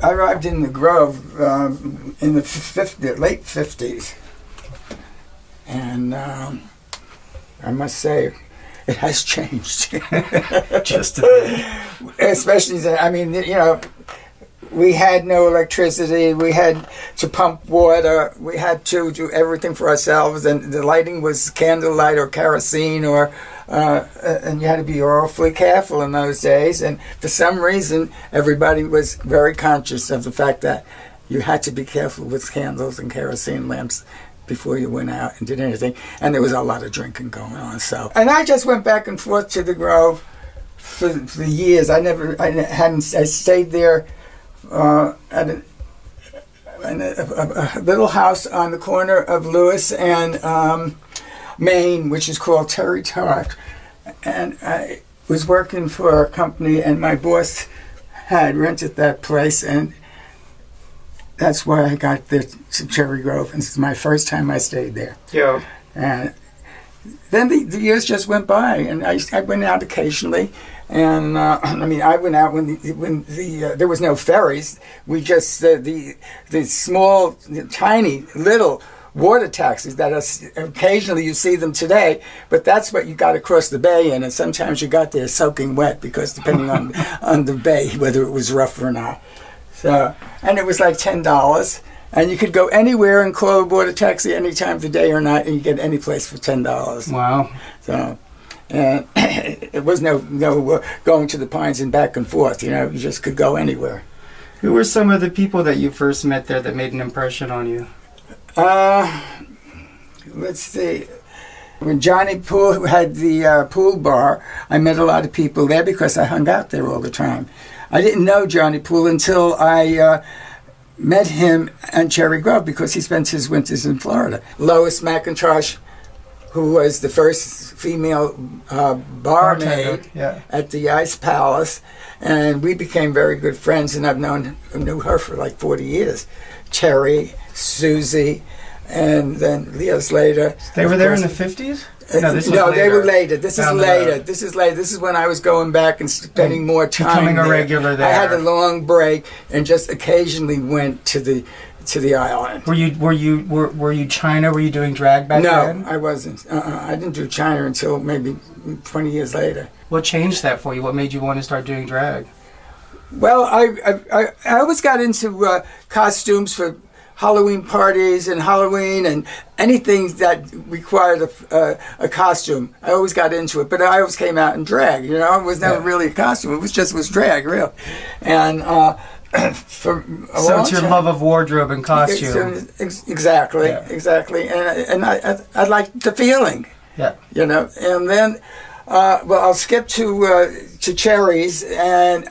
I arrived in the Grove in the late 50s. And I must say, it has changed. Just a bit. Especially, I mean, you know, we had no electricity. We had to pump water. We had to do everything for ourselves. And the lighting was candlelight or kerosene and you had to be awfully careful in those days. And for some reason, everybody was very conscious of the fact that you had to be careful with candles and kerosene lamps before you went out and did anything. And there was a lot of drinking going on. And I just went back and forth to the Grove for years. I stayed there at a little house on the corner of Lewis and Maine, which is called Terry Tart. And I was working for a company, and my boss had rented that place, and that's why I got there to Cherry Grove. And this is my first time I stayed there. Yeah. And then the years just went by, and I went out occasionally. And I mean, I went out when there was no ferries. We just the small, tiny, little water taxis that occasionally you see them today, but that's what you got across the bay in, and sometimes you got there soaking wet because depending on the bay, whether it was rough or not. So, and it was like $10, and you could go anywhere and call a water taxi any time of the day or night, and you get any place for $10. Wow. So, and it was no going to the Pines and back and forth. You know, you just could go anywhere. Who were some of the people that you first met there that made an impression on you? Let's see. When Johnny Poole had the pool bar, I met a lot of people there because I hung out there all the time. I didn't know Johnny Poole until I met him at Cherry Grove because he spent his winters in Florida. Lois McIntosh, who was the first female barmaid at the Ice Palace, and we became very good friends, and I've knew her for like 40 years. Cherry, Susie, and then years later. They were there in the 50s? No, they were later. This is later. This is when I was going back and spending more time becoming a there. regular there. I had a long break and just occasionally went to the island. Were you China? Were you doing drag back then? No, I wasn't. I didn't do China until maybe 20 years later. What changed that for you? What made you want to start doing drag? Well, I always got into costumes for Halloween parties and Halloween and anything that required a costume. I always got into it, but I always came out in drag. You know, it was never really a costume. It was drag, real. And for a long it's your time, love of wardrobe and costume. Exactly. And I like the feeling. Yeah. You know, and then I'll skip to Cherry's, and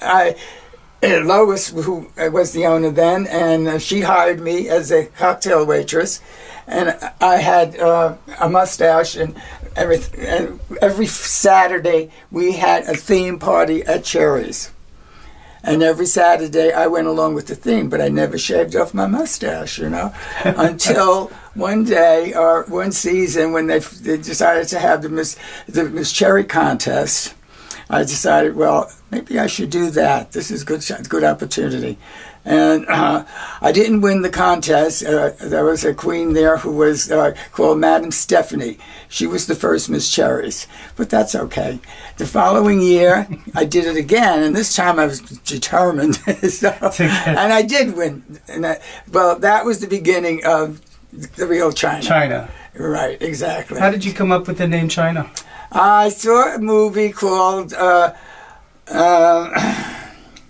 Lois, who was the owner then, and she hired me as a cocktail waitress, and I had a mustache, and everything. And every Saturday we had a theme party at Cherry's, and every Saturday I went along with the theme, but I never shaved off my mustache, you know, until one day or one season when they decided to have the Miss Cherry contest. I decided, well, maybe I should do that. This is good opportunity. And I didn't win the contest. There was a queen there who was called Madame Stephanie. She was the first Miss Cherries, but that's okay. The following year, I did it again, and this time I was determined. And I did win. And that was the beginning of the real China. China. Right, exactly. How did you come up with the name China? I saw a movie called, let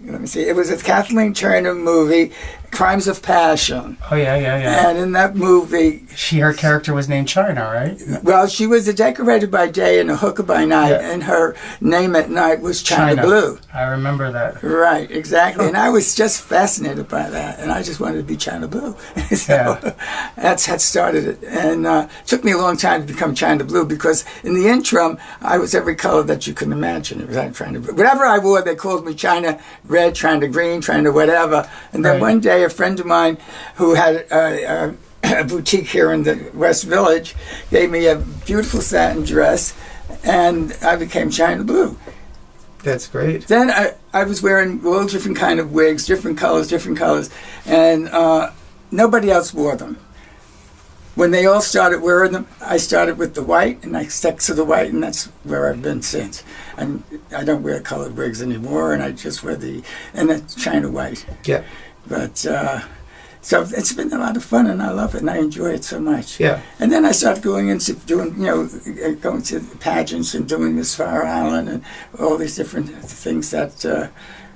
me see, it was a Kathleen Turner movie, Crimes of Passion. Oh, yeah. And in that movie... Her character was named China, right? Well, she was a decorator by day and a hooker by night, and her name at night was China Blue. I remember that. Right, exactly. And I was just fascinated by that, and I just wanted to be China Blue. That's how started it. And it took me a long time to become China Blue because in the interim, I was every color that you can imagine. It was like whatever I wore, they called me China Red, China Green, China whatever. And then one day, a friend of mine who had a boutique here in the West Village gave me a beautiful satin dress, and I became China Blue. That's great. Then I was wearing all different kind of wigs, different colors, and nobody else wore them. When they all started wearing them, I started with the white, and I stuck to the white, and that's where I've been since. And I don't wear colored wigs anymore, and I just wear the China white. Yeah. But so it's been a lot of fun, and I love it, and I enjoy it so much. Yeah. And then I started going into doing, going to pageants and doing Miss Fire Island and all these different things that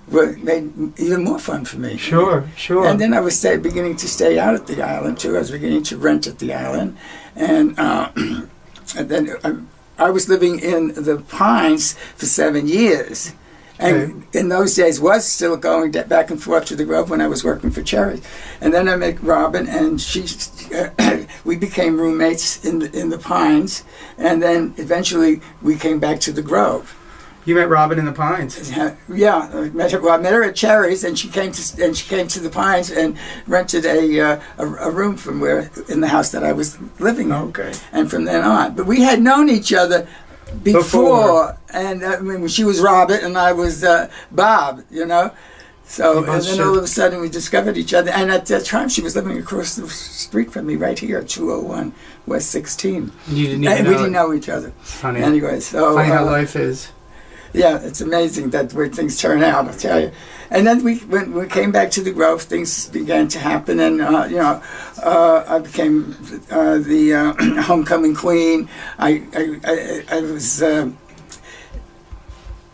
were made even more fun for me. Sure. And then I was beginning to stay out at the island too. I was beginning to rent at the island, and then I was living in the Pines for 7 years. And in those days was still going back and forth to the Grove when I was working for Cherry. And then I met Robin, and we became roommates in the Pines, and then eventually we came back to the Grove. You met Robin in the Pines. Yeah, I met her. Well, I met her at Cherry's, and she came to the Pines and rented a room in the house that I was living in. Okay. And from then on, but we had known each other before, and I mean, she was Robert and I was Bob, So, and then all of a sudden we discovered each other. And at that time, she was living across the street from me, right here, 201 West 16. You didn't even know we didn't know each other. Funny. Anyway, so funny how life is. Yeah, it's amazing that way things turn out, I'll tell you. And then when we came back to the Grove, things began to happen, and I became the homecoming queen. I was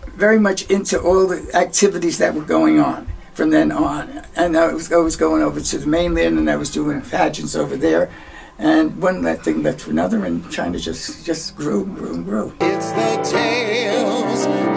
very much into all the activities that were going on from then on, and I was always going over to the mainland, and I was doing pageants over there. And one thing led to another, and China just grew and grew and grew. It's the tales of